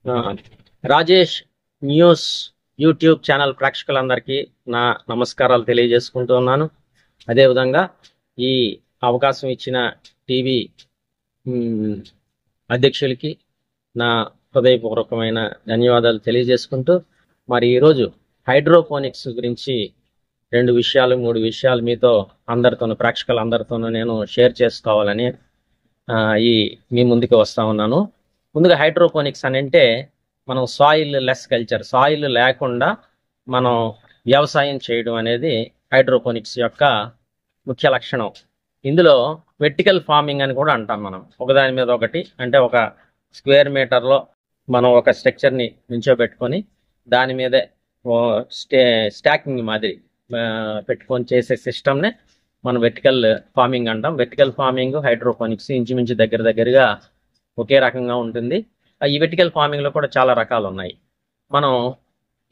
ఆ, Rajesh news YouTube channel ప్రేక్షకులందరికీ నా నమస్కారాలు తెలియజేసుకుంటూ ఉన్నాను. అదేవిధంగా ఈ అవకాశం ఇచ్చిన టీవీ అధ్యక్షులకి నా హృదయపూర్వకమైన ధన్యవాదాలు తెలియజేసుకుంటూ, మరి ఈరోజు హైడ్రోపోనిక్స్ గురించి 3 విషయాలు మీతో అందరితోనూ ప్రేక్షకులందరితోనూ నేను షేర్ చేసుకోవాలని మీ ముందుకు వస్తా ఉన్నాను. ముందుగా హైడ్రోపోనిక్స్ అని అంటే మనం సాయిల్ లెస్ కల్చర్, సాయిల్ లేకుండా మనం వ్యవసాయం చేయడం అనేది హైడ్రోపోనిక్స్ యొక్క ముఖ్య లక్షణం. ఇందులో వెర్టికల్ ఫార్మింగ్ అని కూడా అంటాం. మనం ఒకదాని మీద ఒకటి, అంటే ఒక స్క్వేర్ మీటర్లో మనం ఒక స్ట్రక్చర్ని నించోబెట్టుకొని దాని మీదే స్టాకింగ్ మాదిరి పెట్టుకొని చేసే సిస్టమ్నే మనం వెర్టికల్ ఫార్మింగ్ అంటాం. వెర్టికల్ ఫార్మింగ్, హైడ్రోపోనిక్స్ ఇంచుమించు దగ్గరగా ఒకే రకంగా ఉంటుంది. ఈ వెర్టికల్ ఫార్మింగ్లో కూడా చాలా రకాలు ఉన్నాయి. మనం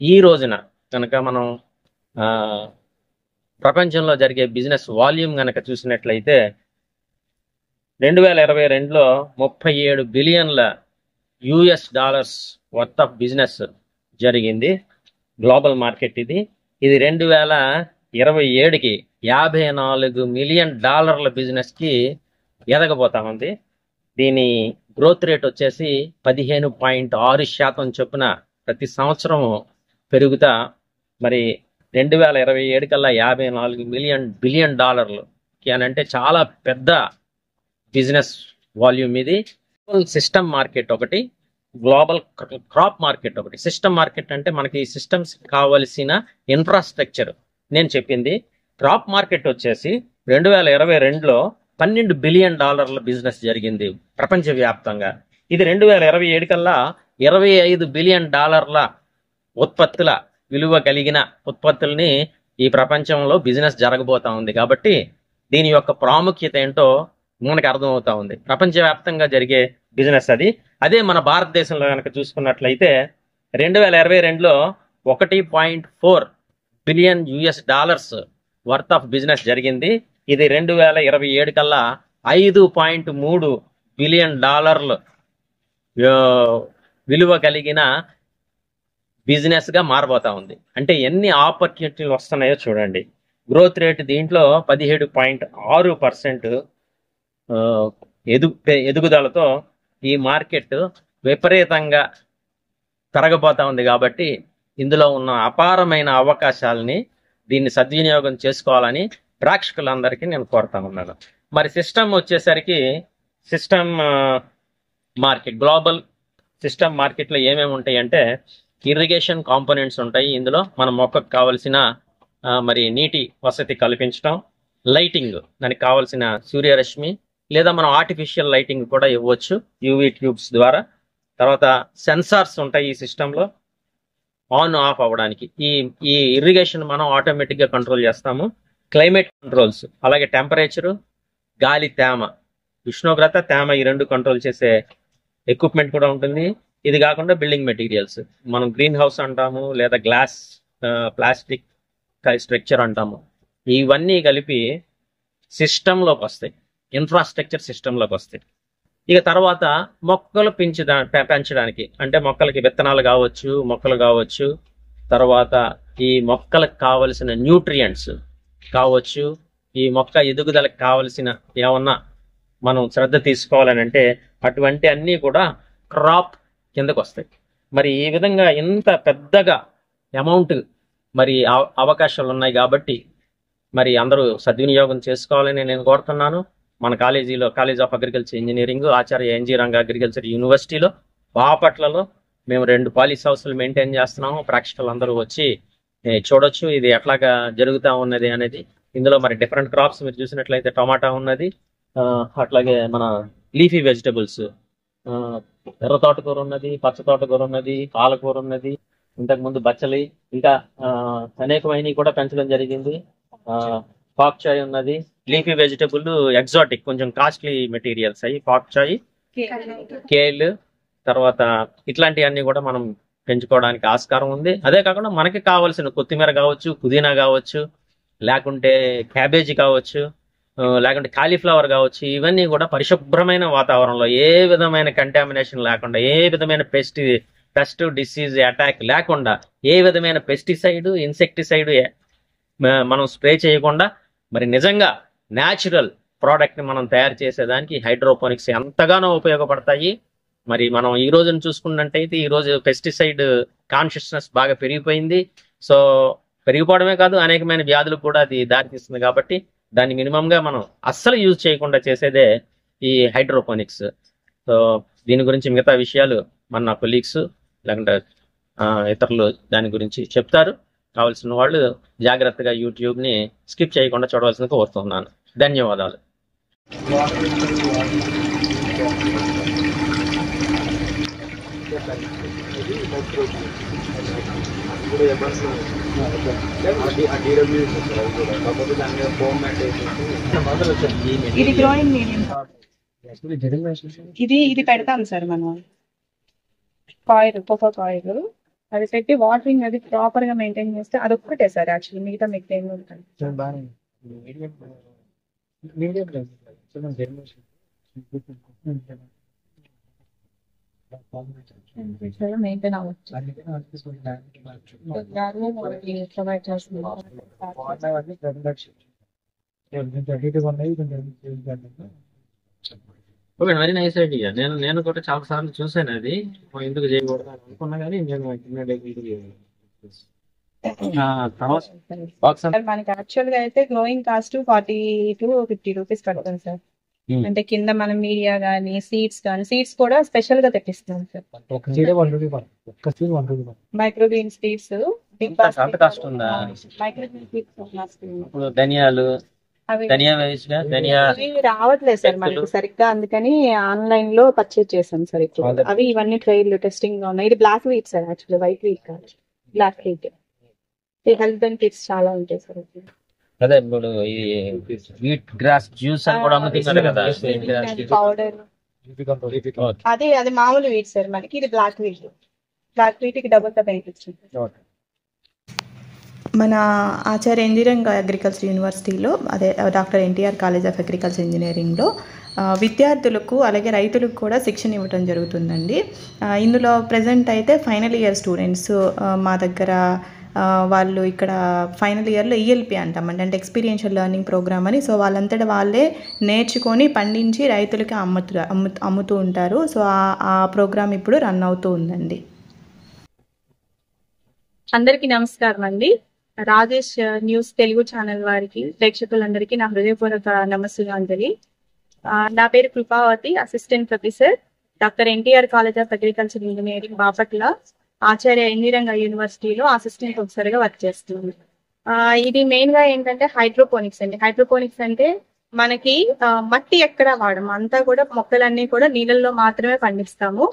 ఈ రోజున కనుక మనం ప్రపంచంలో జరిగే బిజినెస్ వాల్యూమ్ కనుక చూసినట్లయితే 2022లో 37 బిలియన్ల US$ వర్త్ ఆఫ్ బిజినెస్ జరిగింది. గ్లోబల్ మార్కెట్ ఇది 2027కి $54 మిలియన్ బిజినెస్కి ఎదగబోతా ఉంది. దీని గ్రోత్ రేట్ వచ్చేసి 15.6% చొప్పున ప్రతి సంవత్సరం పెరుగుతా, మరి 2027 కల్లా $54 బిలియన్ అని అంటే చాలా పెద్ద బిజినెస్ వాల్యూమ్ ఇది. సిస్టమ్ మార్కెట్ ఒకటి, గ్లోబల్ క్రాప్ మార్కెట్ ఒకటి. సిస్టమ్ మార్కెట్ అంటే మనకి ఈ సిస్టమ్స్ కావలసిన ఇన్ఫ్రాస్ట్రక్చర్ నేను చెప్పింది. క్రాప్ మార్కెట్ వచ్చేసి 2022లో $12 బిలియన్ బిజినెస్ జరిగింది ప్రపంచవ్యాప్తంగా. ఇది 2027 కల్లా $25 బిలియన్ ఉత్పత్తుల విలువ కలిగిన ఉత్పత్తుల్ని ఈ ప్రపంచంలో బిజినెస్ జరగబోతా ఉంది. కాబట్టి దీని యొక్క ప్రాముఖ్యత ఏంటో మనకు అర్థమవుతా ఉంది. ప్రపంచవ్యాప్తంగా జరిగే బిజినెస్ అది. అదే మన భారతదేశంలో కనుక చూసుకున్నట్లయితే 2022లో $1.4 బిలియన్ వర్త్ ఆఫ్ బిజినెస్ జరిగింది. ఇది 2027 కల్లా $5.3 బిలియన్ విలువ కలిగిన బిజినెస్ గా మారబోతా ఉంది. అంటే ఎన్ని ఆపర్చునిటీలు వస్తున్నాయో చూడండి. గ్రోత్ రేట్ దీంట్లో 17.6% ఎదుగుదలతో ఈ మార్కెట్ విపరీతంగా పెరగబోతా ఉంది. కాబట్టి ఇందులో ఉన్న అపారమైన అవకాశాలని దీన్ని సద్వినియోగం చేసుకోవాలని ప్రేక్షకులందరికీ నేను కోరుతా ఉన్నాను. మరి సిస్టమ్ వచ్చేసరికి సిస్టమ్ మార్కెట్, గ్లోబల్ సిస్టమ్ మార్కెట్లో ఏమేమి ఉంటాయి అంటే ఇరిగేషన్ కాంపోనెంట్స్ ఉంటాయి. ఇందులో మన మొక్కకు కావలసిన మరి నీటి వసతి కల్పించడం, లైటింగ్, దానికి కావలసిన సూర్యరశ్మి లేదా మనం ఆర్టిఫిషియల్ లైటింగ్ కూడా ఇవ్వచ్చు యూవీ ట్యూబ్స్ ద్వారా. తర్వాత సెన్సార్స్ ఉంటాయి ఈ సిస్టంలో ఆన్ ఆఫ్ అవ్వడానికి. ఈ ఇరిగేషన్ మనం ఆటోమేటిక్గా కంట్రోల్ చేస్తాము. క్లైమేట్ కంట్రోల్స్, అలాగే టెంపరేచరు, గాలి తేమ, ఉష్ణోగ్రత, తేమ, ఈ 2 కంట్రోల్ చేసే ఎక్విప్మెంట్ కూడా ఉంటుంది. ఇది కాకుండా బిల్డింగ్ మెటీరియల్స్, మనం గ్రీన్ హౌస్ అంటాము లేదా గ్లాస్, ప్లాస్టిక్ స్ట్రక్చర్ అంటాము. ఇవన్నీ కలిపి సిస్టంలోకి వస్తాయి, ఇన్ఫ్రాస్ట్రక్చర్ సిస్టంలోకి వస్తాయి. ఇక తర్వాత మొక్కలు పెంచడానికి, అంటే మొక్కలకి విత్తనాలు కావచ్చు, మొక్కలు కావచ్చు, తర్వాత ఈ మొక్కలకు కావలసిన న్యూట్రియంట్స్ కావచ్చు, ఈ మొక్క ఎదుగుదలకు కావలసిన ఏమన్నా మనం శ్రద్ధ తీసుకోవాలని అంటే అటువంటి అన్నీ కూడా క్రాప్ కిందకు వస్తాయి. మరి ఈ విధంగా ఇంత పెద్దగా అమౌంట్ మరి అవకాశాలు ఉన్నాయి. కాబట్టి మరి అందరూ సద్వినియోగం చేసుకోవాలని నేను కోరుతున్నాను. మన కాలేజీలో, college of agriculture engineering, Acharya NG Ranga agriculture యూనివర్సిటీలో, బాపట్లలో మేము 2 పాలిస్ హౌస్లు మెయింటైన్ చేస్తున్నాము. ప్రేక్షకులందరూ వచ్చి చూడొచ్చు ఇది ఎట్లాగా జరుగుతూ ఉన్నది అనేది. ఇందులో మరి డిఫరెంట్ క్రాప్స్ మీరు చూసినట్లయితే టమాటా ఉన్నది, అట్లాగే మన లీఫీ వెజిటబుల్స్, ఎర్ర తోటకూర ఉన్నది, పచ్చ తోటకూర ఉన్నది, పాలకూర ఉన్నది, ఇంతకుముందు బచ్చలి, ఇంకా అనేకమైనవి కూడా పెంచడం జరిగింది. పాక్ చాయ్ ఉన్నది. లీఫీ వెజిటబుల్ ఎగ్జాటిక్, కొంచెం కాస్ట్లీ మెటీరియల్స్ అయ్యి పాక్ చాయ్, కేల్, తర్వాత ఇట్లాంటివన్నీ కూడా మనం పెంచుకోవడానికి ఆస్కారం ఉంది. అదే కాకుండా మనకి కావాల్సిన కొత్తిమీర కావచ్చు, పుదీనా కావచ్చు, లేకుంటే క్యాబేజీ కావచ్చు, లేకుంటే కాలీఫ్లవర్ కావచ్చు, ఇవన్నీ కూడా పరిశుభ్రమైన వాతావరణంలో ఏ విధమైన కంటామినేషన్ లేకుండా, ఏ విధమైన పెస్ట్ డిసీజ్ అటాక్ లేకుండా, ఏ విధమైన పెస్టిసైడ్ ఇన్సెక్టిసైడ్ మనం స్ప్రే చేయకుండా మరి నిజంగా న్యాచురల్ ప్రోడక్ట్ ని మనం తయారు చేసేదానికి హైడ్రోపోనిక్స్ ఎంతగానో ఉపయోగపడతాయి. మరి మనం ఈ రోజును చూసుకున్నట్టయితే ఈ రోజు పెస్టిసైడ్ కాన్షియస్నెస్ బాగా పెరిగిపోయింది. సో పెరిగిపోవడమే కాదు, అనేకమైన వ్యాధులకు కూడా అది దారితీస్తుంది. కాబట్టి దాన్ని మినిమంగా మనం అస్సలు యూజ్ చేయకుండా చేసేదే ఈ హైడ్రోపోనిక్స్. సో దీని గురించి మిగతా విషయాలు మన కొలీగ్స్ లేకుంటే ఇతరులు దాని గురించి చెప్తారు. కావాల్సిన వాళ్ళు జాగ్రత్తగా యూట్యూబ్ని స్కిప్ చేయకుండా చూడవలసింది కోరుతున్నాను. ధన్యవాదాలు. ఇది గ్రోయింగ్ మీడియం. ఇది పెడతాం సార్ మనం కాయిల్, కోకో కాయిల్ అది పెట్టి వాటరింగ్ అది ప్రాపర్ గా మెయింటైన్ చేస్తే అదొక్కటే సార్. యాక్చువల్లీ మిగతా మీకు ఏమి ఉంటుంది మెయింటైన్ అవ్వచ్చు. ప్రొవైడ్ చేస్తున్నాం. Okay, very nice idea. నేను కూడా చాలా సార్లు చూసాను అది, ఎందుకు చేయకూడదు అని అనుకున్నా కానీ మనకి యాక్చువల్ గా అయితే గ్లోయింగ్ కాస్ట్ 40 to 50 రూపీస్ పడుతుంది సార్. అంటే కింద మనం మీడియా గానీ సీడ్స్ కూడా స్పెషల్ గా తెప్పిస్తున్నాం సార్. మైక్రోగ్రీన్ సీడ్స్ అంత కాస్ట్ ఉందా? మైక్రోగ్రీన్ సీడ్స్ ధనియా రావట్లేదు సార్ మనకి సరిగ్గా, అందుకని ఆన్లైన్ లో పర్చేజ్ చేసాం సార్. ఇప్పుడు అవి ఇవన్నీ ట్రైల్ టెస్టింగ్ లో ఉన్నాయి. ఇది black wheat sir, actually white wheat కాదు, బ్లాక్ వీట్. హెల్త్ బెనిఫిట్స్ చాలా ఉంటాయి సార్. అదే ఇప్పుడు ఈ వీట్ గ్రాస్ జ్యూస్ అని కూడా అమ్ముతున్నారు కదా, పౌడర్. అది మామూలు వీట్ సార్ మనకి. ఇది బ్లాక్ వీట్ కి డబుల్ ద బెనిఫిట్స్. మన ఆచార్య ఇంజనీరింగ్ అగ్రికల్చర్ యూనివర్సిటీలో, అదే doctor NTR college of agriculture ఇంజనీరింగ్లో విద్యార్థులకు అలాగే రైతులకు కూడా శిక్షణ ఇవ్వడం జరుగుతుందండి. ఇందులో ప్రజెంట్ అయితే ఫైనల్ ఇయర్ స్టూడెంట్స్ మా దగ్గర వాళ్ళు ఇక్కడ ఫైనల్ ఇయర్లో ఈఎల్పి అంటామండి, అంటే ఎక్స్పీరియన్షియల్ లెర్నింగ్ ప్రోగ్రామ్ అని. సో వాళ్ళంతటా వాళ్ళే నేర్చుకొని పండించి రైతులకి అమ్ముతూ ఉంటారు. సో ఆ ప్రోగ్రామ్ ఇప్పుడు రన్ అవుతూ ఉందండి. అందరికీ నమస్కారం అండి. రాజేష్ న్యూస్ తెలుగు ఛానల్ వారికి, ప్రేక్షకులందరికీ నా హృదయపూర్వక నమస్సులు. నా పేరు Krupavathi, assistant professor, doctor NTR college of agriculture engineering Bapatla, Acharya engineering యూనివర్సిటీలో అసిస్టెంట్ ప్రొఫెసర్ గా వర్క్ చేస్తున్నాను. ఇది మెయిన్ గా ఏంటంటే హైడ్రోపోనిక్స్ అండి. హైడ్రోపోనిక్స్ అంటే మనకి మట్టి ఎక్కడ వాడము, అంతా కూడా మొక్కలన్నీ కూడా నీళ్ళల్లో మాత్రమే పండిస్తాము.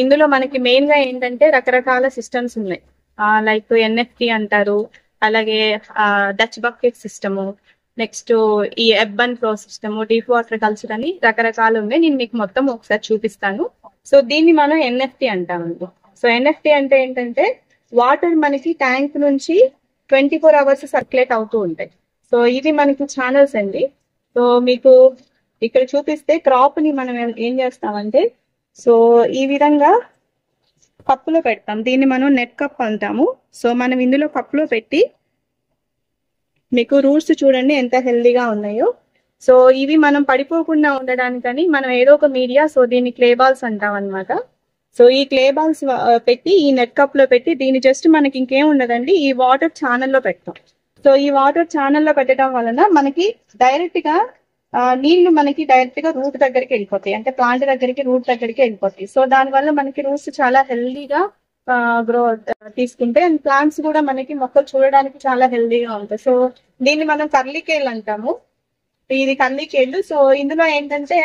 ఇందులో మనకి మెయిన్ గా ఏంటంటే రకరకాల సిస్టమ్స్ ఉన్నాయి. లైక్ ఎన్ఎఫ్టి అంటారు, అలాగే డచ్ బకెట్ సిస్టము, నెక్స్ట్ ఈ ebb and flow system, deep water culture అని రకరకాలు ఉన్నాయి. నేను మీకు మొత్తం ఒకసారి చూపిస్తాను. సో దీన్ని మనం ఎన్ఎఫ్టి అంటామండి. సో ఎన్ఎఫ్టి అంటే ఏంటంటే వాటర్ మనకి ట్యాంక్ నుంచి 24 hours సర్క్యులేట్ అవుతూ ఉంటాయి. సో ఇది మనకి ఛానల్స్ అండి. సో మీకు ఇక్కడ చూపిస్తే క్రాప్ ని మనం ఏం చేస్తామంటే, సో ఈ విధంగా కప్పులో పెడతాం. దీన్ని మనం నెట్ కప్ అంటాము. సో మనం ఇందులో కప్పులో పెట్టి, మీకు రూట్స్ చూడండి ఎంత హెల్దీగా ఉన్నాయో. సో ఇవి మనం పడిపోకుండా ఉండడానికని మనం ఏదో ఒక మీడియా, సో దీన్ని క్లే బాల్స్ అంటాం అనమాట. సో ఈ క్లే బాల్స్ పెట్టి ఈ నెట్ కప్ లో పెట్టి దీన్ని జస్ట్ మనకి ఇంకేం ఉండదండి, ఈ వాటర్ ఛానల్లో పెడతాం. సో ఈ వాటర్ ఛానల్లో పెట్టడం వలన మనకి డైరెక్ట్ గా నీళ్లు మనకి డైరెక్ట్ గా రూట్ దగ్గరికి వెళ్ళిపోతాయి, అంటే ప్లాంట్ దగ్గరికి రూట్ దగ్గరికి వెళ్ళిపోతాయి. సో దానివల్ల మనకి రూట్స్ చాలా హెల్దీగా గ్రో తీసుకుంటే, అండ్ ప్లాంట్స్ కూడా మనకి మొక్కలు చూడడానికి చాలా హెల్దీగా ఉంటాయి. సో దీన్ని మనం కర్లీకేళ్ళు అంటాము. ఇది కర్లీకేళ్ళు. సో ఇందులో ఏంటంటే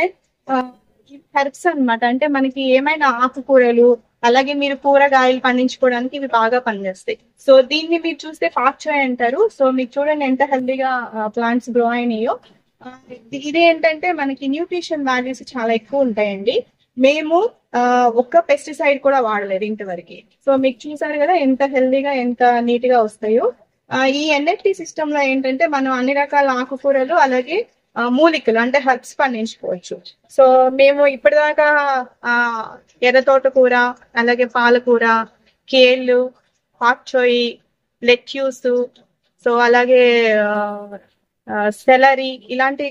హెర్బ్స్ అన్నమాట, అంటే మనకి ఏమైనా ఆకుకూరలు అలాగే మీరు కూరగాయలు పండించుకోవడానికి ఇవి బాగా పనిచేస్తాయి. సో దీన్ని మీరు చూస్తే ఫాక్చోయ్ అంటారు. సో మీకు చూడండి ఎంత హెల్దీగా ప్లాంట్స్ గ్రో అయినాయో. ఇది ఏంటంటే మనకి న్యూట్రిషన్ వాల్యూస్ చాలా ఎక్కువ ఉంటాయండి. మేము ఒక్క పెస్టిసైడ్ కూడా వాడలేదు ఇంతవరకు. సో మీకు చూసారు కదా ఎంత హెల్దీగా ఎంత నీట్ గా వస్తాయో. ఈ ఎన్ఎఫ్టి సిస్టమ్ లో ఏంటంటే మనం అన్ని రకాల ఆకుకూరలు అలాగే మూలికలు అంటే హెర్బ్స్ పండించుకోవచ్చు. సో మేము ఇప్పటిదాకా ఎర్ర తోటకూర, అలాగే పాలకూర, కేళ్ళు, పాక్చోయి, లెట్యూస్, సో అలాగే సెలరీ ఇలాంటి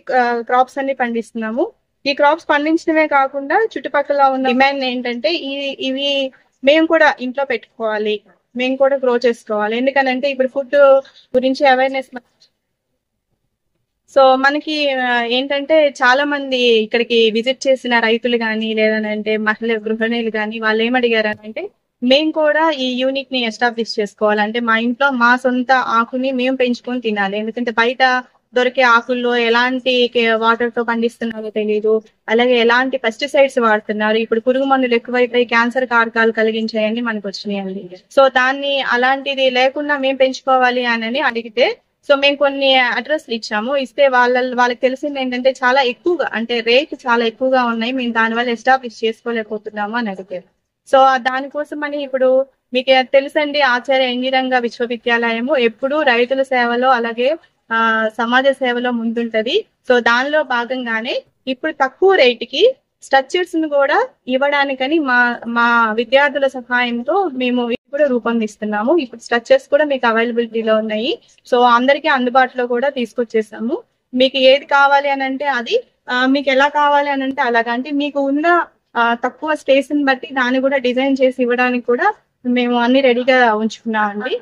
క్రాప్స్ అన్ని పండిస్తున్నాము. ఈ క్రాప్స్ పండించడమే కాకుండా చుట్టుపక్కల ఉన్న డిమాండ్ ఏంటంటే ఇవి మేము కూడా ఇంట్లో పెట్టుకోవాలి, మేము కూడా గ్రో చేసుకోవాలి. ఎందుకనంటే ఇప్పుడు ఫుడ్ గురించి అవేర్నెస్. సో మనకి ఏంటంటే చాలా మంది ఇక్కడికి విజిట్ చేసిన రైతులు కానీ లేదంటే మహిళ గృహిణులు కానీ వాళ్ళు ఏమడిగారంటే మేము కూడా ఈ యూనిట్ ని ఎస్టాబ్లిష్ చేసుకోవాలంటే మా ఇంట్లో మా సొంత ఆకుని మేము పెంచుకొని తినాలి. ఎందుకంటే బయట దొరికే ఆకుల్లో ఎలాంటి వాటర్ తో పండిస్తున్నారో తెలియదు, అలాగే ఎలాంటి పెస్టిసైడ్స్ వాడుతున్నారు. ఇప్పుడు పురుగు మందులు ఎక్కువైపోయి క్యాన్సర్ కారకాలు కలిగించాయని మనకు వచ్చినాయండి. సో దాన్ని అలాంటిది లేకుండా మేము పెంచుకోవాలి అని అడిగితే సో మేము కొన్ని అడ్రస్లు ఇచ్చాము. ఇస్తే వాళ్ళకి తెలిసింది ఏంటంటే చాలా ఎక్కువగా అంటే రేట్ చాలా ఎక్కువగా ఉన్నాయి, మేము దానివల్ల ఎస్టాబ్లిష్ చేసుకోలేకపోతున్నాము అని అడిగారు. సో దానికోసం అని ఇప్పుడు మీకు తెలుసండి, ఆచార్య ఎన్జీ రంగా విశ్వవిద్యాలయము ఎప్పుడు రైతుల సేవలో అలాగే సమాజ సేవలో ముందుంటది. సో దానిలో భాగంగానే ఇప్పుడు తక్కువ రేటుకి స్ట్రక్చర్స్ ను కూడా ఇవ్వడానికని మా విద్యార్థుల సహాయంతో మేము కూడా రూపొందిస్తున్నాము. ఇప్పుడు స్ట్రక్చర్స్ కూడా మీకు అవైలబిలిటీలో ఉన్నాయి. సో అందరికీ అందుబాటులో కూడా తీసుకొచ్చేసాము. మీకు ఏది కావాలి అని అంటే అది, మీకు ఎలా కావాలి అని అంటే అలాగా, అంటే మీకు ఉన్న తక్కువ స్పేస్ ని బట్టి దాన్ని కూడా డిజైన్ చేసి ఇవ్వడానికి కూడా మేము అన్ని రెడీగా ఉంచుకున్నామండి.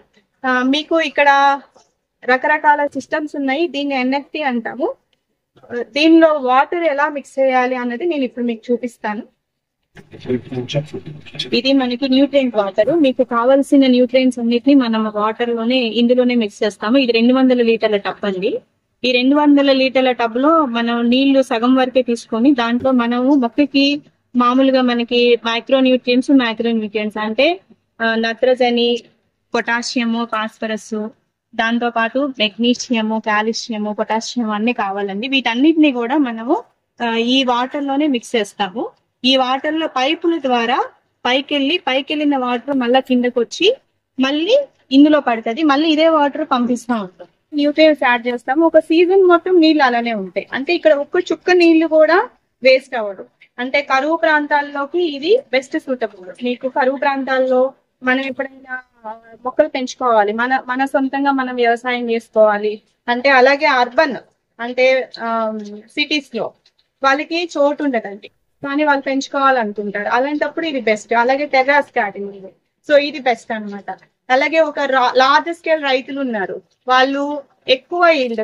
మీకు ఇక్కడ రకరకాల సిస్టమ్స్ ఉన్నాయి. దీన్ని ఎన్ఎఫ్టీ అంటాము. దీనిలో వాటర్ ఎలా మిక్స్ చేయాలి అన్నది నేను ఇప్పుడు మీకు చూపిస్తాను. ఇది మనకి న్యూట్రియంట్ వాటర్. మీకు కావాల్సిన న్యూట్రియంట్స్ అన్నిటిని మనం వాటర్ లోనే ఇందులోనే మిక్స్ చేస్తాము. ఇది 200 లీటర్ల టబ్ అండి. ఈ 200 లీటర్ల టబ్ లో మనం నీళ్లు సగం వరకే తీసుకొని దాంట్లో మనము మొక్కకి మామూలుగా మనకి మైక్రోన్యూట్రియంట్స్ అంటే నత్రజని, పొటాషియము, ఫాస్ఫరస్, దాంతో పాటు మెగ్నీషియము, కాల్షియము, పొటాషియం అన్ని కావాలండి. వీటన్నిటిని కూడా మనము ఈ వాటర్ లోనే మిక్స్ చేస్తాము. ఈ వాటర్ లో పైపుల ద్వారా పైకెళ్ళిన వాటర్ మళ్ళీ కిందకు వచ్చి మళ్ళీ ఇందులో పడుతుంది. మళ్ళీ ఇదే వాటర్ పంపిస్తూ ఉంటాం. న్యూట్రియన్స్ యాడ్ చేస్తాము. ఒక సీజన్ మొత్తం నీళ్ళు అలానే ఉంటాయి. అంటే ఇక్కడ ఒక్క చుక్క నీళ్లు కూడా వేస్ట్ అవ్వదు. అంటే కరువు ప్రాంతాల్లోకి ఇది బెస్ట్ సూటబుల్. మీకు కరువు ప్రాంతాల్లో మనం ఎప్పుడైనా మొక్కలు పెంచుకోవాలి, మన సొంతంగా మనం వ్యవసాయం చేసుకోవాలి అంటే, అలాగే అర్బన్ అంటే సిటీస్ లో వాళ్ళకి చోటు ఉండదండి, కానీ వాళ్ళు పెంచుకోవాలనుకుంటారు. అలాంటప్పుడు ఇది బెస్ట్. అలాగే టెర్రాస్ గార్డెనింగ్, సో ఇది బెస్ట్ అన్నమాట. అలాగే ఒక లార్జ్ స్కేల్ రైతులు ఉన్నారు, వాళ్ళు ఎక్కువ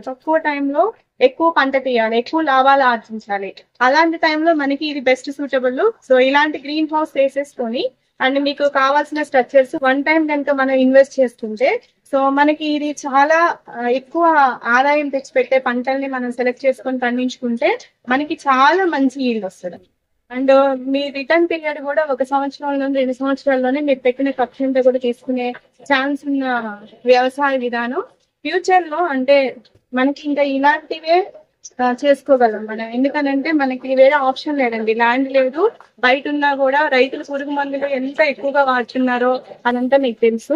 తక్కువ టైంలో ఎక్కువ పంట తీయాలి, ఎక్కువ లాభాలు ఆర్జించాలి. అలాంటి టైంలో మనకి ఇది బెస్ట్ సూటబుల్. సో ఇలాంటి గ్రీన్ హౌస్ వేసేసుకొని అండ్ మీకు కావాల్సిన స్ట్రక్చర్స్ వన్ టైం కనుక మనం ఇన్వెస్ట్ చేస్తుంటే సో మనకి ఇది చాలా ఎక్కువ ఆదాయం తెచ్చిపెట్టే పంటల్ని మనం సెలెక్ట్ చేసుకొని పండించుకుంటే మనకి చాలా మంచి ఈల్డ్ వస్తుంది. అండ్ మీ రిటర్న్ పీరియడ్ కూడా 1 సంవత్సరంలో 2 సంవత్సరాల్లోనే మీరు పెట్టిన ఖర్చుంటే కూడా తీసుకునే ఛాన్స్ ఉన్న వ్యవసాయ విధానం. ఫ్యూచర్ లో అంటే మనకి ఇంకా ఇలాంటివే చేసుకోగలం మనం. ఎందుకనంటే మనకి వేరే ఆప్షన్ లేదండి, ల్యాండ్ లేదు, బయట ఉన్నా కూడా రైతులు పురుగు మందులు ఎంత ఎక్కువగా వాడుతున్నారో అదంతా మీకు తెలుసు.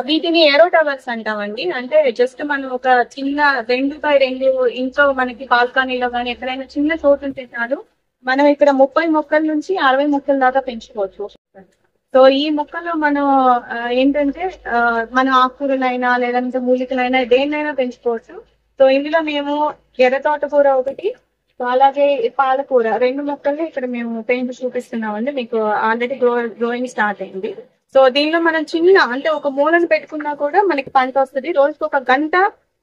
వీటిని ఏరో టవర్స్ అంటామండి. అంటే జస్ట్ మనం ఒక చిన్న 2x2 ఇంట్లో మనకి బాల్కనీలో కానీ ఎక్కడైనా చిన్న చోటు ఉంటే చాలు, మనం ఇక్కడ 30 మొక్కల నుంచి 60 మొక్కల దాకా పెంచుకోవచ్చు. సో ఈ మొక్కలు మనం ఏంటంటే మన ఆకుకూరలైనా లేదంటే మూలికలైనా దేన్నైనా పెంచుకోవచ్చు. సో ఇందులో మేము ఎర్ర తోటకూర ఒకటి, అలాగే పాలకూర 2 మొక్కల్ని ఇక్కడ మేము పెంచి చూపిస్తున్నామండి. మీకు ఆల్రెడీ గ్రోయింగ్ స్టార్ట్ అయింది. సో దీనిలో మనం చిన్న అంటే ఒక మూలను పెట్టుకున్నా కూడా మనకి పంట వస్తుంది. రోజుకి 1 గంట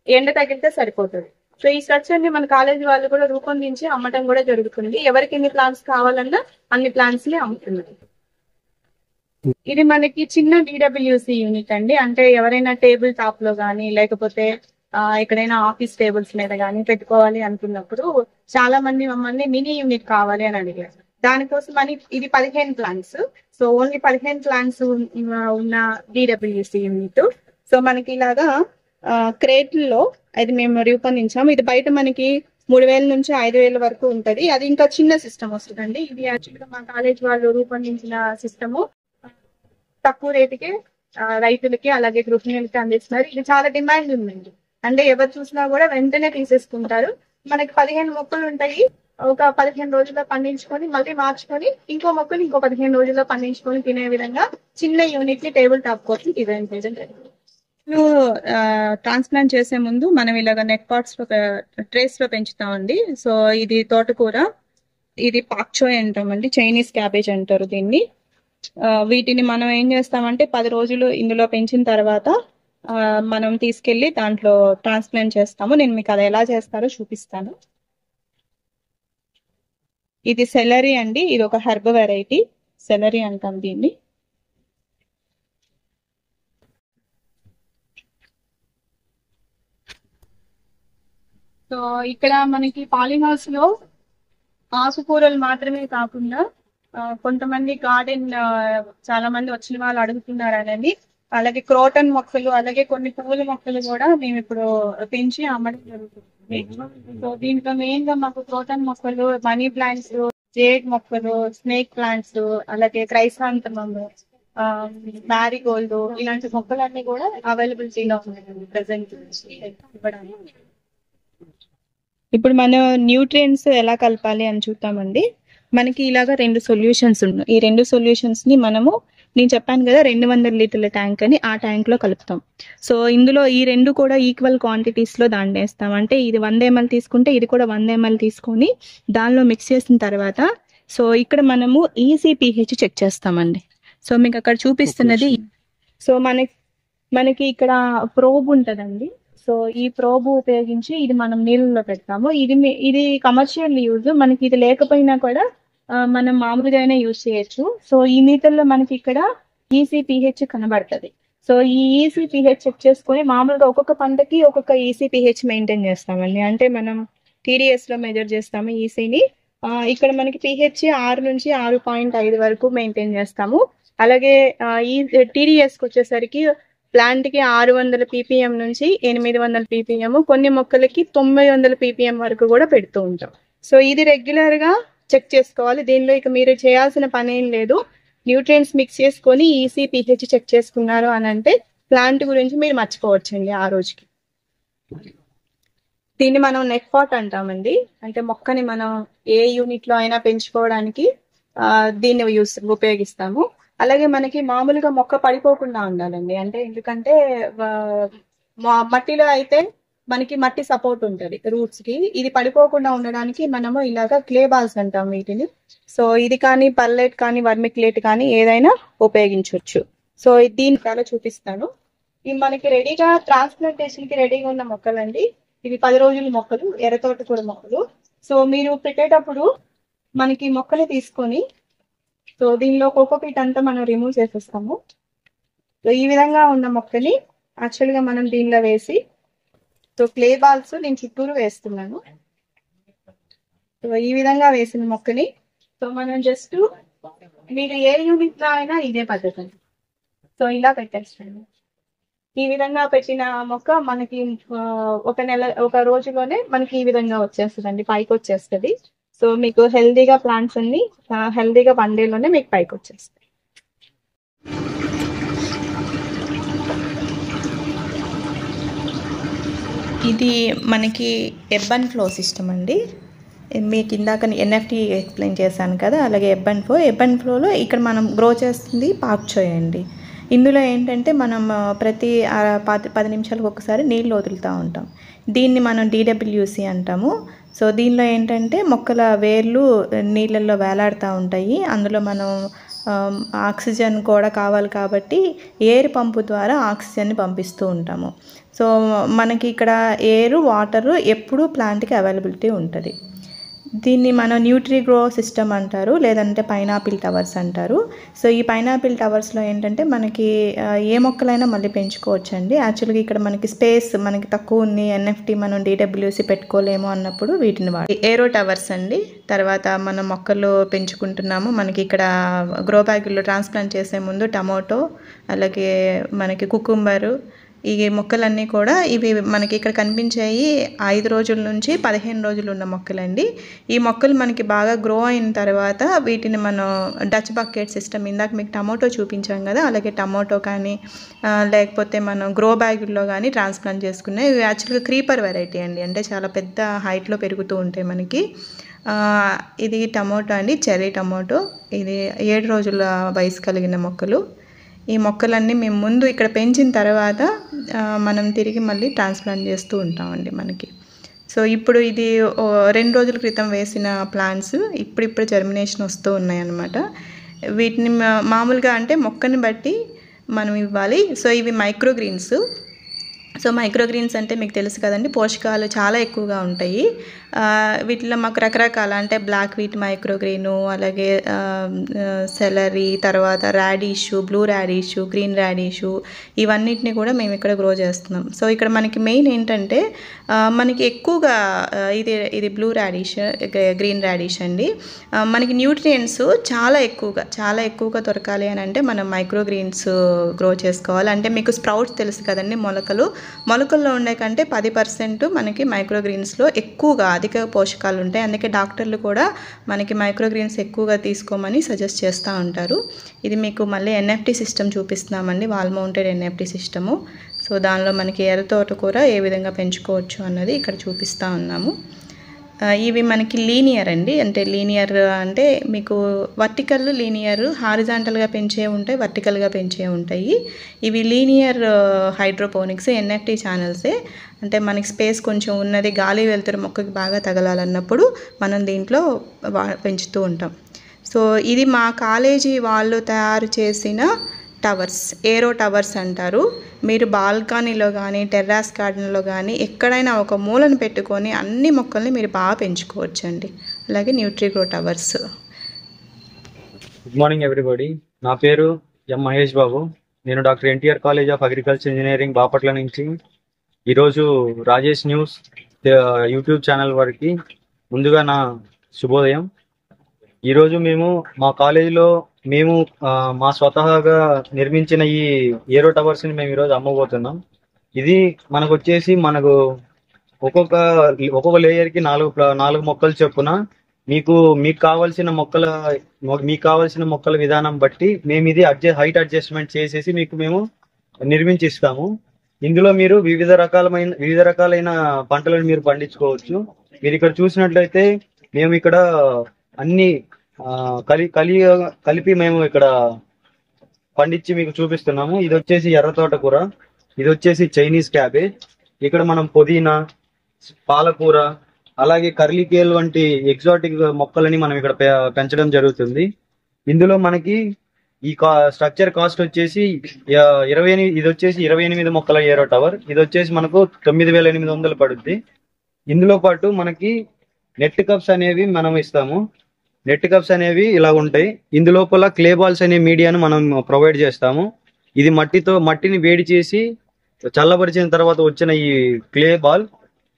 ఎండ తగిలితే సరిపోతుంది. సో ఈ స్ట్రక్చర్ ని మన కాలేజీ వాళ్ళు కూడా రూపొందించి అమ్మటం కూడా జరుగుతుంది. ఎవరికి ఎన్ని ప్లాంట్స్ కావాలన్నా అన్ని ప్లాంట్స్ ని అమ్ముతున్నారు. ఇది మనకి చిన్న DWC యూనిట్ అండి. అంటే ఎవరైనా టేబుల్ టాప్ లో కానీ లేకపోతే ఎక్కడైనా ఆఫీస్ టేబుల్స్ మీద కానీ పెట్టుకోవాలి అనుకున్నప్పుడు చాలా మంది మమ్మల్ని మినీ యూనిట్ కావాలి అని అడిగారు. దానికోసం అని ఇది 15 ప్లాంట్స్. సో ఓన్లీ 15 ప్లాంట్స్ ఉన్న DWC యూనిట్. సో మనకి ఇలాగా క్రేట్లో అది మేము రూపొందించాము. ఇది బయట మనకి 3000 నుంచి 5000 వరకు ఉంటది. అది ఇంకా చిన్న సిస్టమ్ వస్తుందండి. ఇది యాక్చువల్గా మా కాలేజ్ వాళ్ళు రూపొందించిన సిస్టము. తక్కువ రేటుకే రైతులకి అలాగే గృహిణులకి అందిస్తున్నారు. ఇది చాలా డిమాండ్ ఉందండి. అంటే ఎవరు చూసినా కూడా వెంటనే తీసేసుకుంటారు. మనకి 15 మొక్కలు ఉంటాయి. ఒక 15 రోజుల్లో పండించుకొని మళ్ళీ మార్చుకొని ఇంకో మొక్కలు ఇంకో 15 రోజుల్లో పండించుకొని తినే విధంగా చిన్న యూనిట్ ని టేబుల్ టాప్ కోసం డిజైన్ చేయడం జరిగింది. ట్రాన్స్ప్లాంట్ చేసే ముందు మనం ఇలాగ నెట్ పాట్స్ లో ట్రేస్ లో పెంచుతామండి. సో ఇది తోటకూర, ఇది పాక్చోయ్ అంటామండి, చైనీస్ క్యాబేజ్ అంటారు దీన్ని. వీటిని మనం ఏం చేస్తామంటే 10 రోజులు ఇందులో పెంచిన తర్వాత మనం తీసుకెళ్లి దాంట్లో ట్రాన్స్ప్లాంట్ చేస్తాము. నేను మీకు అది ఎలా చేస్తారో చూపిస్తాను. ఇది సెలరీ అండి, ఇది ఒక హెర్బ్ వెరైటీ, సెలరీ అంటాం దీన్ని. సో ఇక్కడ మనకి పాలీహౌస్ లో ఆకుకూరలు మాత్రమే కాకుండా కొంతమంది గార్డెన్ చాలా మంది వచ్చిన వాళ్ళు అడుగుతున్నారు అనేది, అలాగే క్రోటన్ మొక్కలు, అలాగే కొన్ని పూల మొక్కలు కూడా మేము ఇప్పుడు పెంచి అమ్మడం జరుగుతుంది. సో దీంట్లో మెయిన్ గా మాకు క్రోటన్ మొక్కలు, మనీ ప్లాంట్స్, జేడ్ మొక్కలు, స్నేక్ ప్లాంట్స్, అలాగే క్రైసాంతమము, మ్యారీగోల్డ్, ఇలాంటి మొక్కలన్నీ కూడా అవైలబిలిటీలో ఉన్నాయి ప్రెసెంట్ ఇవ్వడానికి. ఇప్పుడు మనం న్యూట్రియంట్స్ ఎలా కలపాలి అని చూద్దామండి. మనకి ఇలాగా 2 సొల్యూషన్స్ ఉన్నాయి. ఈ 2 సొల్యూషన్స్ ని మనము, నేను చెప్పాను కదా 200 లీటర్ల ట్యాంక్ అని, ఆ ట్యాంక్ లో కలుపుతాం. సో ఇందులో ఈ 2 కూడా ఈక్వల్ క్వాంటిటీస్ లో దాన్ని వేస్తాం. అంటే ఇది 100 ml తీసుకుంటే ఇది కూడా 100 ml తీసుకొని దానిలో మిక్స్ చేసిన తర్వాత, సో ఇక్కడ మనము ECPH చెక్ చేస్తామండి. సో మీకు అక్కడ చూపిస్తున్నది. సో మనకి ఇక్కడ ప్రోబ్ ఉంటదండి. సో ఈ ప్రోబ్ ఉపయోగించి ఇది మనం నీళ్ళలో పెడతాము. ఇది కమర్షియల్ యూజ్. మనకి ఇది లేకపోయినా కూడా మనం మామూలుగా యూజ్ చేయొచ్చు. సో ఈ మీటర్లో మనకి ఇక్కడ ECPH కనబడుతుంది. సో ఈ ECPH చెక్ చేసుకొని మామూలుగా ఒక్కొక్క పంటకి ఒక్కొక్క ECPH మెయింటైన్ చేస్తామండి. అంటే మనం TDS లో మెజర్ చేస్తాము ECని. ఇక్కడ మనకి pH 6 నుంచి 6.5 వరకు మెయింటైన్ చేస్తాము. అలాగే ఈ TDSకి వచ్చేసరికి ప్లాంట్ కి 600 ppm నుంచి 800 ppm, కొన్ని మొక్కలకి 900 ppm వరకు కూడా పెడుతూ ఉంటాం. సో ఇది రెగ్యులర్ గా చెక్ చేసుకోవాలి. దీనిలో ఇక మీరు చేయాల్సిన పని ఏం లేదు. న్యూట్రియంట్స్ మిక్స్ చేసుకొని ECPH చెక్ చేసుకున్నారు అని అంటే ప్లాంట్ గురించి మీరు మర్చిపోవచ్చండి ఆ రోజుకి. దీన్ని మనం నెట్ పాట్ అంటామండి. అంటే మొక్కని మనం ఏ యూనిట్ లో అయినా పెంచుకోవడానికి దీన్ని ఉపయోగిస్తాము. అలాగే మనకి మామూలుగా మొక్క పడిపోకుండా ఉండాలండి. అంటే ఎందుకంటే మట్టిలో అయితే మనకి మట్టి సపోర్ట్ ఉంటుంది రూట్స్ కి. ఇది పడిపోకుండా ఉండడానికి మనము ఇలాగా క్లే బాల్స్ అంటాం వీటిని. సో ఇది కానీ పర్లెట్ కానీ వర్మిక్లేట్ కానీ ఏదైనా ఉపయోగించవచ్చు. సో దీని చాలా చూపిస్తాను. ఇవి మనకి రెడీగా ట్రాన్స్ప్లాంటేషన్ కి రెడీగా ఉన్న మొక్కలండి. ఇవి 10 రోజుల మొక్కలు, ఎర్రతోటకూర మొక్కలు. సో మీరు పెట్టేటప్పుడు మనకి మొక్కలు తీసుకొని, సో దీనిలో కోకోపీట్ అంతా మనం రిమూవ్ చేసేస్తాము. సో ఈ విధంగా ఉన్న మొక్కని యాక్చువల్గా మనం దీనిలో వేసి, సో క్లే బాల్స్ నేను చుట్టూరు వేస్తున్నాను. సో ఈ విధంగా వేసిన మొక్కని సో మనం జస్ట్ మీరు ఏ యూనిట్ లో అయినా ఇదే పద్ధతి. సో ఇలా పెట్టేస్తాను. ఈ విధంగా పెట్టిన మొక్క మనకి ఒక రోజులోనే మనకి ఈ విధంగా వచ్చేస్తుందండి, పైకి వచ్చేస్తుంది. సో మీకు హెల్దీగా ప్లాంట్స్ అన్ని హెల్దీగా 1 డేలోనే మీకు పైకి వచ్చేస్తాయి. ఇది మనకి ఎబ్ అండ్ ఫ్లో సిస్టమ్ అండి. మీకు ఇందాక NFT ఎక్స్ప్లెయిన్ చేశాను కదా, అలాగే ఎబ్ అండ్ ఫ్లోలో ఇక్కడ మనం గ్రో చేస్తుంది పాక్చోయ్ అండి. ఇందులో ఏంటంటే మనం ప్రతి 10 నిమిషాలకు ఒకసారి నీళ్ళు వదులుతూ ఉంటాం. దీన్ని మనం DWC అంటాము. సో దీనిలో ఏంటంటే మొక్కల వేర్లు నీళ్ళల్లో వేలాడుతూ ఉంటాయి. అందులో మనం ఆక్సిజన్ కూడా కావాలి కాబట్టి ఎయిర్ పంపు ద్వారా ఆక్సిజన్ని పంపిస్తూ ఉంటాము. సో మనకి ఇక్కడ ఎయిర్, వాటరు ఎప్పుడూ ప్లాంట్కి అవైలబిలిటీ ఉంటుంది. దీన్ని మనం న్యూట్రిగ్రో సిస్టమ్ అంటారు, లేదంటే పైనాపిల్ టవర్స్ అంటారు. సో ఈ పైనాపిల్ టవర్స్లో ఏంటంటే మనకి ఏ మొక్కలైనా మళ్ళీ పెంచుకోవచ్చండి. యాక్చువల్గా ఇక్కడ మనకి స్పేస్ మనకి తక్కువ ఉంది, NFT మనం DWC పెట్టుకోలేము అన్నప్పుడు వీటిని వాడి ఏరో టవర్స్ అండి. తర్వాత మనం మొక్కలు పెంచుకుంటున్నాము. మనకి ఇక్కడ గ్రో బ్యాగుల్లో ట్రాన్స్ప్లాంట్ చేసే ముందు టమోటో, అలాగే మనకి కుకుంబరు, ఈ మొక్కలన్నీ కూడా ఇవి మనకి ఇక్కడ కనిపించాయి 5 రోజుల నుంచి 15 రోజులు ఉన్న మొక్కలండి. ఈ మొక్కలు మనకి బాగా గ్రో అయిన తర్వాత వీటిని మనం డచ్ బకెట్ సిస్టమ్, ఇందాక మీకు టమోటో చూపించాం కదా, అలాగే టమోటో కానీ లేకపోతే మనం గ్రో బ్యాగుల్లో కానీ ట్రాన్స్ప్లాంట్ చేసుకున్నాయి. ఇవి యాక్చువల్గా క్రీపర్ వెరైటీ అండి, అంటే చాలా పెద్ద హైట్లో పెరుగుతూ ఉంటాయి మనకి. ఇది టమోటో అండి, చెర్రీ టమోటో. ఇది 7 రోజుల వయసు కలిగిన మొక్కలు. ఈ మొక్కలన్నీ మేము ముందు ఇక్కడ పెంచిన తర్వాత మనం తిరిగి మళ్ళీ ట్రాన్స్ప్లాంట్ చేస్తూ ఉంటామండి మనకి. సో ఇప్పుడు ఇది 2 రోజుల క్రితం వేసిన ప్లాంట్స్ ఇప్పుడు జర్మినేషన్ వస్తూ ఉన్నాయన్నమాట. వీటిని మామూలుగా అంటే మొక్కని బట్టి మనం ఇవ్వాలి. సో ఇవి మైక్రోగ్రీన్స్. సో మైక్రోగ్రీన్స్ అంటే మీకు తెలుసు కదండి, పోషకాలు చాలా ఎక్కువగా ఉంటాయి. వీటిలో మాకు రకరకాల అంటే బ్లాక్ వీట్ మైక్రోగ్రీను, అలాగే సెలరీ, తర్వాత రాడిషు, బ్లూ రాడిషు, గ్రీన్ రాడిషు, ఇవన్నిటిని కూడా మేము ఇక్కడ గ్రో చేస్తున్నాం. సో ఇక్కడ మనకి మెయిన్ ఏంటంటే మనకి ఎక్కువగా ఇది బ్లూ రాడిష్, గ్రీన్ రాడిష్ అండి. మనకి న్యూట్రియంట్స్ చాలా ఎక్కువగా దొరకాలి అని అంటే మనం మైక్రోగ్రీన్స్ గ్రో చేసుకోవాలి. అంటే మీకు స్ప్రౌట్స్ తెలుసు కదండి, మొలకల్లో ఉండే కంటే 10% మనకి మైక్రోగ్రీన్స్లో ఎక్కువగా అధిక పోషకాలు ఉంటాయి. అందుకే డాక్టర్లు కూడా మనకి మైక్రోగ్రీన్స్ ఎక్కువగా తీసుకోమని సజెస్ట్ చేస్తూ ఉంటారు. ఇది మీకు మళ్ళీ ఎన్ఎఫ్టీ సిస్టమ్ చూపిస్తున్నామండి, wall mounted NFT system. So దానిలో మనకి ఎర్ర తోటకూర ఏ విధంగా పెంచుకోవచ్చు అన్నది ఇక్కడ చూపిస్తూ ఉన్నాము. ఇవి మనకి లీనియర్ అండి, అంటే లీనియర్ అంటే మీకు వర్టికల్, లీనియర్, హారిజాంటల్గా పెంచే ఉంటాయి, వర్టికల్గా పెంచే ఉంటాయి. ఇవి లీనియర్ హైడ్రోపోనిక్స్ ఎన్ఎఫ్టీ ఛానల్సే. అంటే మనకి స్పేస్ కొంచెం ఉన్నది, గాలి వెలుతురు మొక్కకి బాగా తగలాలన్నప్పుడు మనం దీంట్లో పెంచుతూ ఉంటాం. సో ఇది మా కాలేజీ వాళ్ళు తయారు చేసిన టవర్స్, ఏరో టవర్స్ అంటారు. మీరు బాల్కనీలో కానీ టెర్రాస్ గార్డెన్లో కానీ ఎక్కడైనా ఒక మూలను పెట్టుకొని అన్ని మొక్కల్ని మీరు బాగా పెంచుకోవచ్చండి. అలాగే న్యూట్రిగ్రో టవర్స్. Good morning everybody. నా పేరు ఎం మహేష్ బాబు. నేను doctor NTR college of agriculture engineering Bapatla నుంచి ఈరోజు రాజేష్ న్యూస్ యూట్యూబ్ ఛానల్ వారికి ముందుగా నా శుభోదయం. ఈరోజు మేము మా కాలేజీలో మా స్వతహాగా నిర్మించిన ఈ ఏరో టవర్స్ని మేము ఈరోజు అమ్మబోతున్నాం. ఇది మనకు వచ్చేసి ఒక్కొక్క లేయర్కి 4 మొక్కలు చొప్పున మీకు కావాల్సిన మొక్కల విధానం బట్టి మేము ఇది హైట్ అడ్జస్ట్మెంట్ చేసేసి మేము నిర్మించిస్తాము. ఇందులో మీరు వివిధ రకాలైన పంటలను మీరు పండించుకోవచ్చు. మీరు ఇక్కడ చూసినట్లయితే మేము ఇక్కడ అన్ని కలిపి మేము ఇక్కడ పండించి మీకు చూపిస్తున్నాము. ఇది వచ్చేసి ఎర్ర తోటకూర, ఇది వచ్చేసి చైనీస్ క్యాబేజ్, ఇక్కడ మనం పుదీనా, పాలకూర, అలాగే కర్లీకేల్ వంటి ఎగ్జాటిక్ మొక్కలని మనం ఇక్కడ పెంచడం జరుగుతుంది. ఇందులో మనకి ఈ స్ట్రక్చర్ కాస్ట్ వచ్చేసి 28, ఇది వచ్చేసి 28 మొక్కల ఏరో టవర్. ఇది వచ్చేసి మనకు 9,800 పడుద్ది. ఇందులో పాటు మనకి నెట్ కప్స్ అనేవి మనం ఇస్తాము. నెట్ కప్స్ అనేవి ఇలా ఉంటాయి. ఇందులోపల క్లే బాల్స్ అనే మీడియాను మనం ప్రొవైడ్ చేస్తాము. ఇది మట్టిని వేడి చేసి చల్లబరిచిన తర్వాత వచ్చిన ఈ క్లే బాల్,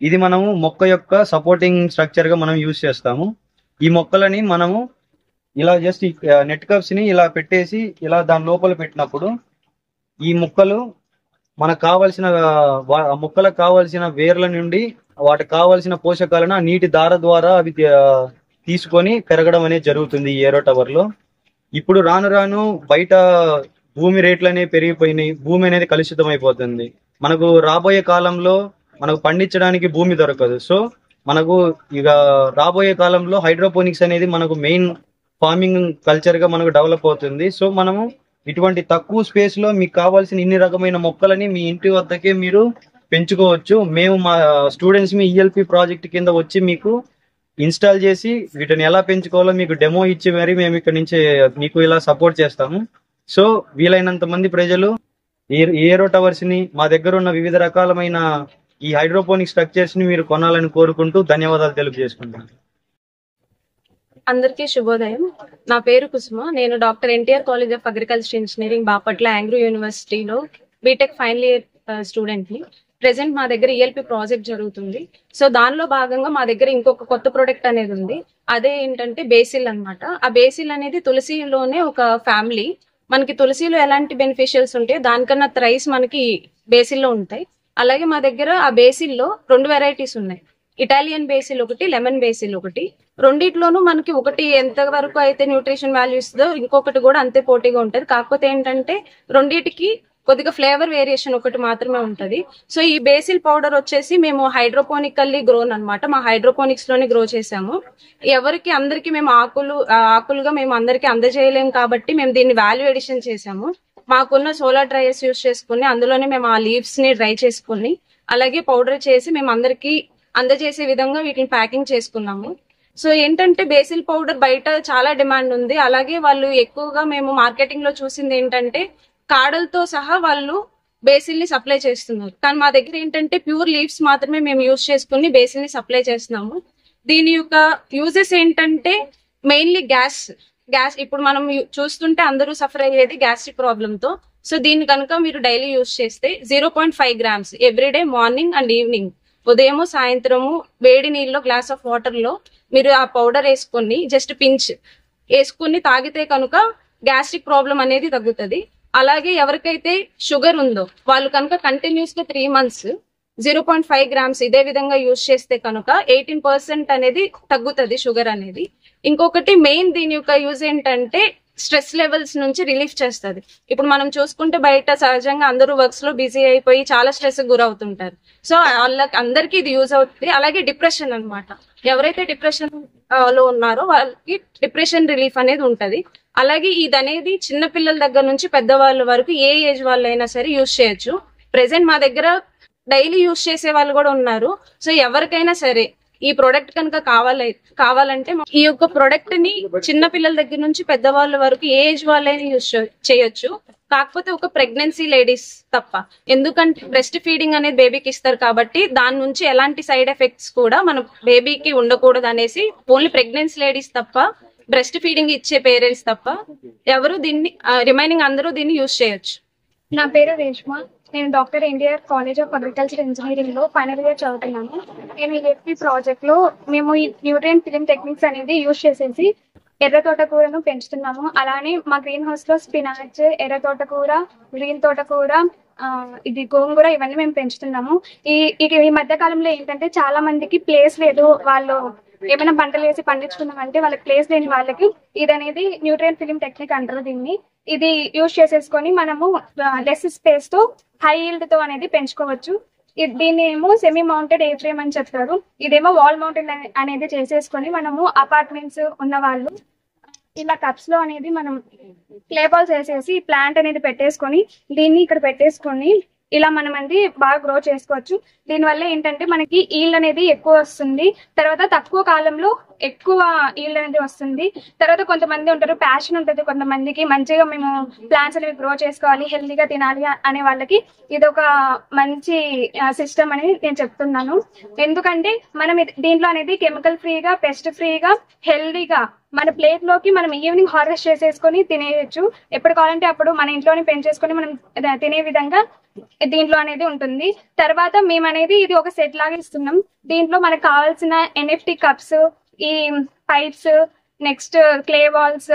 ఇది మనము మొక్క యొక్క సపోర్టింగ్ స్ట్రక్చర్ గా మనం యూజ్ చేస్తాము. ఈ మొక్కలని మనము ఇలా జస్ట్ నెట్ కప్స్ ని ఇలా పెట్టేసి ఇలా దాని లోపల పెట్టినప్పుడు ఈ మొక్కలు మొక్కలకు కావాల్సిన వేర్ల నుండి వాటికి కావాల్సిన పోషకాలను ఆ నీటి దార ద్వారా అవి తీసుకొని పెరగడం అనేది జరుగుతుంది ఈ ఏరో టవర్ లో. ఇప్పుడు రాను బయట భూమి రేట్లు అనేవి పెరిగిపోయినాయి, భూమి అనేది కలుషితం అయిపోతుంది. మనకు రాబోయే కాలంలో మనకు పండించడానికి భూమి దొరకదు. సో మనకు ఇక రాబోయే కాలంలో హైడ్రోపోనిక్స్ అనేది మనకు మెయిన్ ఫార్మింగ్ కల్చర్ గా మనకు డెవలప్ అవుతుంది. సో మనము ఇటువంటి తక్కువ స్పేస్ లో మీకు కావాల్సిన ఇన్ని రకమైన మొక్కలని మీ ఇంటి వద్దకే మీరు పెంచుకోవచ్చు. మేము మా స్టూడెంట్స్ మీ ఈఎల్పి ప్రాజెక్ట్ కింద వచ్చి మీకు ఇన్స్టాల్ చేసి వీటిని ఎలా పెంచుకోవాలో మీకు డెమో ఇచ్చి మరి మేము ఇక్కడ నుంచి మీకు ఇలా సపోర్ట్ చేస్తాము. సో వీలైనంత మంది ప్రజలు ఈ ఏరో టవర్స్ ని, మా దగ్గర ఉన్న వివిధ రకాలమైన ఈ హైడ్రోపోనిక్ స్ట్రక్చర్స్ ని మీరు కొనాలని కోరుకుంటూ ధన్యవాదాలు తెలియజేసుకుంటాను. అందరికీ శుభోదయం. నా పేరు కుసుమ. నేను doctor NTR college of agriculture engineering Bapatla Angrau యూనివర్సిటీలో బీటెక్ ఫైనల్ ఇయర్ స్టూడెంట్ ని. ప్రెసెంట్ మా దగ్గర ఈఎల్పి ప్రాజెక్ట్ జరుగుతుంది. సో దానిలో భాగంగా మా దగ్గర ఇంకొక కొత్త ప్రొడక్ట్ అనేది ఉంది. అదే ఏంటంటే బేసిల్ అన్నమాట. ఆ బేసిల్ అనేది తులసిలోనే ఒక ఫ్యామిలీ. మనకి తులసిలో ఎలాంటి బెనిఫిషియల్స్ ఉంటాయో దానికన్నా థ్రైస్ మనకి బేసిల్లో ఉంటాయి. అలాగే మా దగ్గర ఆ బేసిల్లో 2 వెరైటీస్ ఉన్నాయి. ఇటాలియన్ బేసిల్ ఒకటి, లెమన్ బేసిల్ ఒకటి. రెండిట్లోనూ మనకి ఒకటి ఎంత వరకు అయితే న్యూట్రిషన్ వాల్యూ ఇస్తుందో ఇంకొకటి కూడా అంతే పోటీగా ఉంటది. కాకపోతే ఏంటంటే రెండిటికి కొద్దిగా ఫ్లేవర్ వేరియేషన్ ఒకటి మాత్రమే ఉంటది. సో ఈ బేసిల్ పౌడర్ వచ్చేసి మేము హైడ్రోపోనికల్లీ గ్రోన్ అన్నమాట. మా హైడ్రోపోనిక్స్ లోనే గ్రో చేసాము. ఎవరికి అందరికి మేము ఆకులుగా మేము అందరికి అందజేయలేము కాబట్టి మేము దీన్ని వాల్యూ ఎడిషన్ చేసాము. మాకున్న సోలార్ డ్రైయర్స్ యూజ్ చేసుకుని అందులోనే మేము ఆ లీవ్స్ ని డ్రై చేసుకుని అలాగే పౌడర్ చేసి మేము అందరికి అందజేసే విధంగా వీటిని ప్యాకింగ్ చేసుకున్నాము. సో ఏంటంటే బేసిల్ పౌడర్ బయట చాలా డిమాండ్ ఉంది. అలాగే వాళ్ళు ఎక్కువగా మేము మార్కెటింగ్ లో చూసింది ఏంటంటే కాడలతో సహా వాళ్ళు బేసిల్ ని సప్లై చేస్తున్నారు. కానీ మా దగ్గర ఏంటంటే ప్యూర్ లీవ్స్ మాత్రమే మేము యూజ్ చేసుకుని బేసిల్ ని సప్లై చేస్తున్నాము. దీని యొక్క యూజెస్ ఏంటంటే మెయిన్లీ గ్యాస్ ఇప్పుడు మనం చూస్తుంటే అందరూ సఫర్ అయ్యేది గ్యాస్ట్రిక్ ప్రాబ్లమ్ తో. సో దీన్ని కనుక మీరు డైలీ యూజ్ చేస్తే 0.5 grams everyday morning and evening, ఉదయము సాయంత్రము వేడి నీళ్ళలో గ్లాస్ ఆఫ్ వాటర్ లో మీరు ఆ పౌడర్ వేసుకుని జస్ట్ పించ్ వేసుకుని తాగితే కనుక గ్యాస్ట్రిక్ ప్రాబ్లం అనేది తగ్గుతుంది. అలాగే ఎవరికైతే షుగర్ ఉందో వాళ్ళు కనుక కంటిన్యూస్ గా 3 months 0.5 grams ఇదే విధంగా యూజ్ చేస్తే కనుక 18% అనేది తగ్గుతుంది షుగర్ అనేది. ఇంకొకటి మెయిన్ దీని యొక్క యూజ్ ఏంటంటే స్ట్రెస్ లెవెల్స్ నుంచి రిలీఫ్ చేస్తుంది. ఇప్పుడు మనం చూసుకుంటే బయట సహజంగా అందరూ వర్క్స్ లో బిజీ అయిపోయి చాలా స్ట్రెస్ గురవుతుంటారు. సో వాళ్ళకి అందరికి ఇది యూజ్ అవుతుంది. అలాగే డిప్రెషన్ అన్నమాట, ఎవరైతే డిప్రెషన్ లో ఉన్నారో వాళ్ళకి డిప్రెషన్ రిలీఫ్ అనేది ఉంటది. అలాగే ఇది అనేది చిన్న పిల్లల దగ్గర నుంచి పెద్దవాళ్ళ వరకు ఏ ఏజ్ వాళ్ళైనా సరే యూజ్ చేయొచ్చు. ప్రెసెంట్ మా దగ్గర డైలీ యూజ్ చేసే వాళ్ళు కూడా ఉన్నారు. సో ఎవరికైనా సరే ఈ ప్రొడక్ట్ కనుక కావాలంటే ఈ యొక్క ప్రొడక్ట్ ని చిన్న పిల్లల దగ్గర నుంచి పెద్దవాళ్ళ వరకు ఏ ఏజ్ వాళ్ళైనా యూజ్ చేయొచ్చు. కాకపోతే ఒక ప్రెగ్నెన్సీ లేడీస్ తప్ప, ఎందుకంటే బ్రెస్ట్ ఫీడింగ్ అనేది బేబీకి ఇస్తారు కాబట్టి దాని నుంచి ఎలాంటి సైడ్ ఎఫెక్ట్స్ కూడా మన బేబీకి ఉండకూడదు అనేసి ఓన్లీ ప్రెగ్నెన్సీ లేడీస్ తప్ప, బ్రెస్ట్ ఫీడింగ్ ఇచ్చే పేరెంట్స్ తప్ప ఎవరు దీన్ని రిమైనింగ్ అందరూ దీన్ని యూజ్ చేయొచ్చు. నా పేరు రేష్మా. నేను doctor NTR college of agriculture engineering లో ఫైనల్ ఇయర్ చదువుతున్నాను. నేను ఈ ప్రాజెక్ట్ లో మేము ఈ న్యూట్రియన్ ఫిలింగ్ టెక్నిక్స్ అనేది యూజ్ చేసేసి ఎర్ర తోటకూరను పెంచుతున్నాము. అలానే మా గ్రీన్ హౌస్ లో స్పినాచ్, ఎర్ర తోటకూర, గ్రీన్ తోటకూర, ఇది గోంగూర ఇవన్నీ మేము పెంచుతున్నాము. ఈ మధ్య కాలంలో ఏంటంటే చాలా మందికి ప్లేస్ లేదు, వాళ్ళు ఏమైనా పంటలు వేసి పండించుకున్నామంటే వాళ్ళకి ప్లేస్ లేని వాళ్ళకి ఇది అనేది న్యూట్రియన్ ఫిలింగ్ టెక్నిక్ అంటారు దీన్ని. ఇది యూజ్ చేసేసుకొని మనము లెస్ స్పేస్ తో హై ఈల్డ్ తో అనేది పెంచుకోవచ్చు. దీన్ని ఏమో సెమీ మౌంటెడ్ ఏ ఫ్రేమ్ అని చెప్తారు, ఇదేమో వాల్ మౌంటెడ్ అనేది చేసేసుకొని మనము అపార్ట్మెంట్స్ ఉన్న వాళ్ళు ఇలా కప్స్ లో అనేది మనం క్లే బాల్స్ వేసేసి ప్లాంట్ అనేది పెట్టేసుకొని దీన్ని ఇక్కడ పెట్టేసుకొని ఇలా మనం అనేది బాగా గ్రో చేసుకోవచ్చు. దీనివల్ల ఏంటంటే మనకి ఈల్డ్ అనేది ఎక్కువ వస్తుంది, తర్వాత తక్కువ కాలంలో ఎక్కువ ఈల్డ్ అనేది వస్తుంది. తర్వాత కొంతమంది ఉంటారు ప్యాషన్ ఉంటుంది కొంతమందికి, మంచిగా మేము ప్లాంట్స్ అనేవి గ్రో చేసుకోవాలి, హెల్తీగా తినాలి అనే వాళ్ళకి ఇది ఒక మంచి సిస్టమ్ అని నేను చెప్తున్నాను. ఎందుకంటే మనం దీంట్లో అనేది కెమికల్ ఫ్రీగా, పెస్ట్ ఫ్రీగా, హెల్తీగా మన ప్లేట్ లోకి మనం ఈవినింగ్ హార్వెస్ట్ చేసేసుకొని తినేయచ్చు. ఎప్పుడు కావాలంటే అప్పుడు మన ఇంట్లోనే పెంచేసుకొని మనం తినే విధంగా దీంట్లో అనేది ఉంటుంది. తర్వాత మేము అనేది ఇది ఒక సెట్ లాగా ఇస్తున్నాం. దీంట్లో మనకు కావాల్సిన ఎన్ఎఫ్టీ కప్స్, ఈ పైప్స్, నెక్స్ట్ క్లే బాల్స్,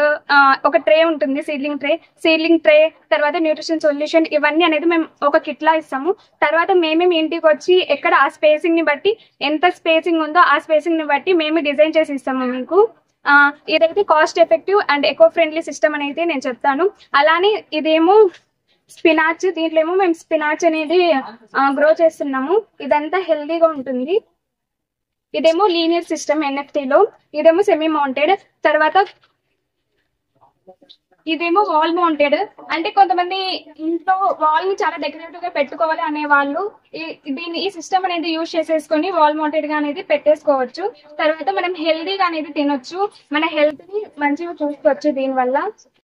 ఒక ట్రే ఉంటుంది సీడ్లింగ్ ట్రే, తర్వాత న్యూట్రిషన్ సొల్యూషన్, ఇవన్నీ అనేది మేము ఒక కిట్ లా ఇస్తాము. తర్వాత మేమే ఇంటికి వచ్చి ఎక్కడ ఆ స్పేసింగ్ ని బట్టి ఎంత స్పేసింగ్ ఉందో ఆ స్పేసింగ్ ని బట్టి మేము డిజైన్ చేసి ఇస్తాము మీకు. ఇదైతే cost effective and eco friendly system అనేది నేను చెప్తాను. అలానే ఇదేమో స్పినాచ్, దీంట్లో ఏమో మేము స్పినాచ్ అనేది గ్రో చేస్తున్నాము. ఇదంతా హెల్దీగా ఉంటుంది. ఇదేమో లీనియర్ సిస్టమ్ ఎన్ఎఫ్టీ లో, ఇదేమో సెమీ మౌంటెడ్, తర్వాత ఇదేమో వాల్ మౌంటెడ్. అంటే కొంతమంది ఇంట్లో వాల్ ని చాలా డెకరేటివ్ గా పెట్టుకోవాలి అనే వాళ్ళు ఈ సిస్టమ్ అనేది యూజ్ చేసేసుకొని వాల్ మౌంటెడ్ గా అనేది పెట్టేసుకోవచ్చు. తర్వాత మనం హెల్దీగా అనేది తినొచ్చు, మన హెల్త్ ని మంచిగా చూసుకోవచ్చు దీని వల్ల.